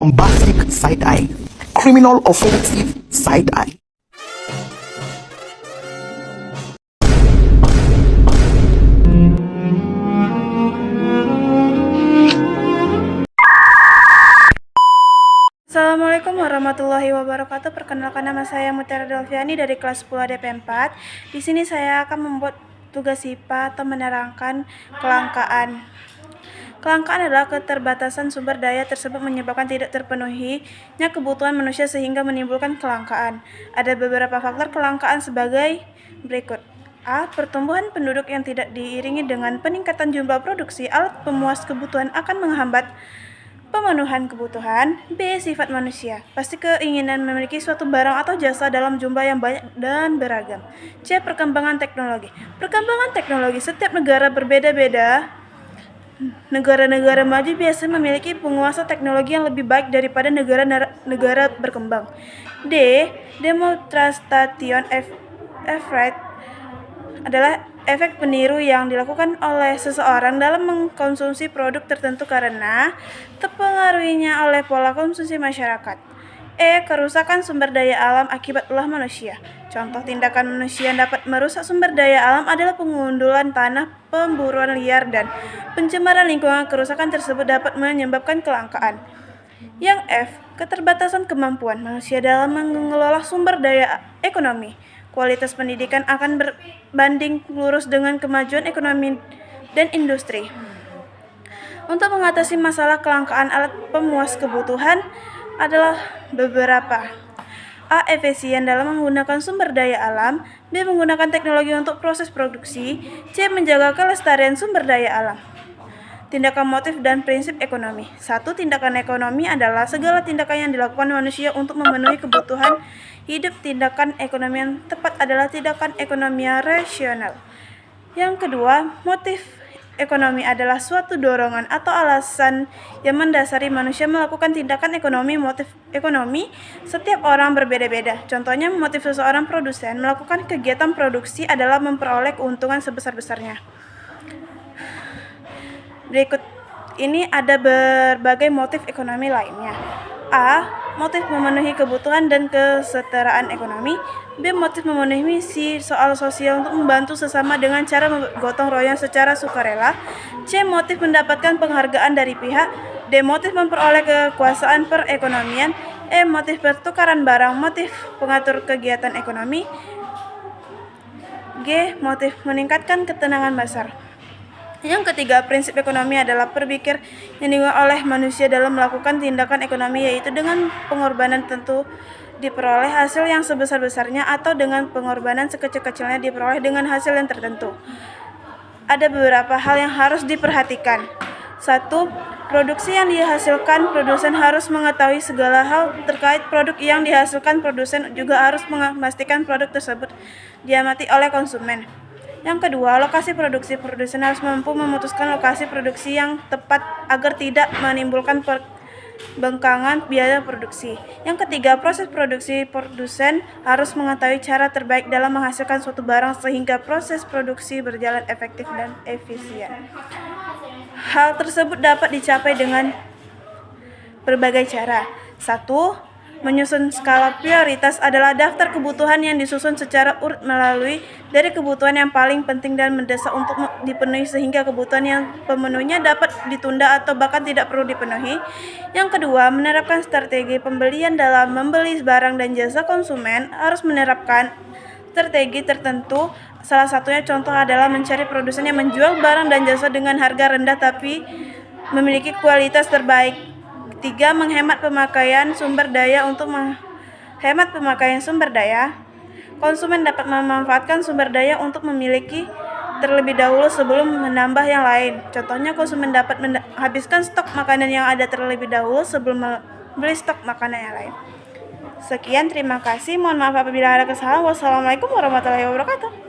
bombastic side-eye, criminal offensive side-eye. Assalamualaikum warahmatullahi wabarakatuh. Perkenalkan, nama saya Mutiara Delviani dari kelas 10 ADP 4. Di sini saya akan membuat tugas IPA atau menerangkan kelangkaan. Kelangkaan adalah keterbatasan sumber daya tersebut menyebabkan tidak terpenuhinya kebutuhan manusia sehingga menimbulkan kelangkaan. Ada beberapa faktor kelangkaan sebagai berikut. A. Pertumbuhan penduduk yang tidak diiringi dengan peningkatan jumlah produksi alat pemuas kebutuhan akan menghambat pemenuhan kebutuhan. B. Sifat manusia, pasti keinginan memiliki suatu barang atau jasa dalam jumlah yang banyak dan beragam. C. Perkembangan teknologi. Perkembangan teknologi setiap negara berbeda-beda. Negara-negara maju biasanya memiliki penguasa teknologi yang lebih baik daripada negara berkembang. D. Demonstration effect adalah efek peniru yang dilakukan oleh seseorang dalam mengkonsumsi produk tertentu karena terpengaruhinya oleh pola konsumsi masyarakat. E. Kerusakan sumber daya alam akibat ulah manusia. Contoh tindakan manusia yang dapat merusak sumber daya alam adalah pengundulan tanah, pemburuan liar, dan pencemaran lingkungan. Kerusakan tersebut dapat menyebabkan kelangkaan. Yang F. Keterbatasan kemampuan manusia dalam mengelola sumber daya ekonomi. Kualitas pendidikan akan berbanding lurus dengan kemajuan ekonomi dan industri. Untuk mengatasi masalah kelangkaan alat pemuas kebutuhan adalah beberapa. A. Efisien dalam menggunakan sumber daya alam. B. Menggunakan teknologi untuk proses produksi. C. Menjaga kelestarian sumber daya alam. Tindakan motif dan prinsip ekonomi. 1. Tindakan ekonomi adalah segala tindakan yang dilakukan manusia untuk memenuhi kebutuhan hidup. Tindakan ekonomi yang tepat adalah tindakan ekonomi yang rasional. Yang kedua, motif ekonomi adalah suatu dorongan atau alasan yang mendasari manusia melakukan tindakan ekonomi. Motif ekonomi setiap orang berbeda-beda. Contohnya, motif seseorang produsen melakukan kegiatan produksi adalah memperoleh keuntungan sebesar-besarnya. Berikut ini ada berbagai motif ekonomi lainnya. A. Motif memenuhi kebutuhan dan kesetaraan ekonomi. B. Motif memenuhi misi soal sosial untuk membantu sesama dengan cara gotong royong secara sukarela. C. Motif mendapatkan penghargaan dari pihak. D. Motif memperoleh kekuasaan perekonomian. E. Motif pertukaran barang. Motif pengatur kegiatan ekonomi. G. Motif meningkatkan ketenangan pasar. Yang ketiga, prinsip ekonomi adalah berpikir yang dilakukan oleh manusia dalam melakukan tindakan ekonomi, yaitu dengan pengorbanan tentu diperoleh hasil yang sebesar-besarnya atau dengan pengorbanan sekecil-kecilnya diperoleh dengan hasil yang tertentu. Ada beberapa hal yang harus diperhatikan. 1. Produksi yang dihasilkan produsen harus mengetahui segala hal terkait produk yang dihasilkan. Produsen juga harus memastikan produk tersebut diamati oleh konsumen. Yang kedua, lokasi produksi. Produsen harus mampu memutuskan lokasi produksi yang tepat agar tidak menimbulkan pembengkangan biaya produksi. Yang ketiga, proses produksi. Produsen harus mengetahui cara terbaik dalam menghasilkan suatu barang sehingga proses produksi berjalan efektif dan efisien. Hal tersebut dapat dicapai dengan berbagai cara. 1. Menyusun skala prioritas adalah daftar kebutuhan yang disusun secara urut melalui dari kebutuhan yang paling penting dan mendesak untuk dipenuhi sehingga kebutuhan yang pemenuhnya dapat ditunda atau bahkan tidak perlu dipenuhi. Yang kedua, menerapkan strategi pembelian. Dalam membeli barang dan jasa, konsumen harus menerapkan strategi tertentu. Salah satunya contoh adalah mencari produsen yang menjual barang dan jasa dengan harga rendah tapi memiliki kualitas terbaik. 3. Menghemat pemakaian sumber daya. Untuk menghemat pemakaian sumber daya, konsumen dapat memanfaatkan sumber daya untuk memiliki terlebih dahulu sebelum menambah yang lain. Contohnya, konsumen dapat menghabiskan stok makanan yang ada terlebih dahulu sebelum membeli stok makanan yang lain. Sekian, terima kasih. Mohon maaf apabila ada kesalahan. Wassalamualaikum warahmatullahi wabarakatuh.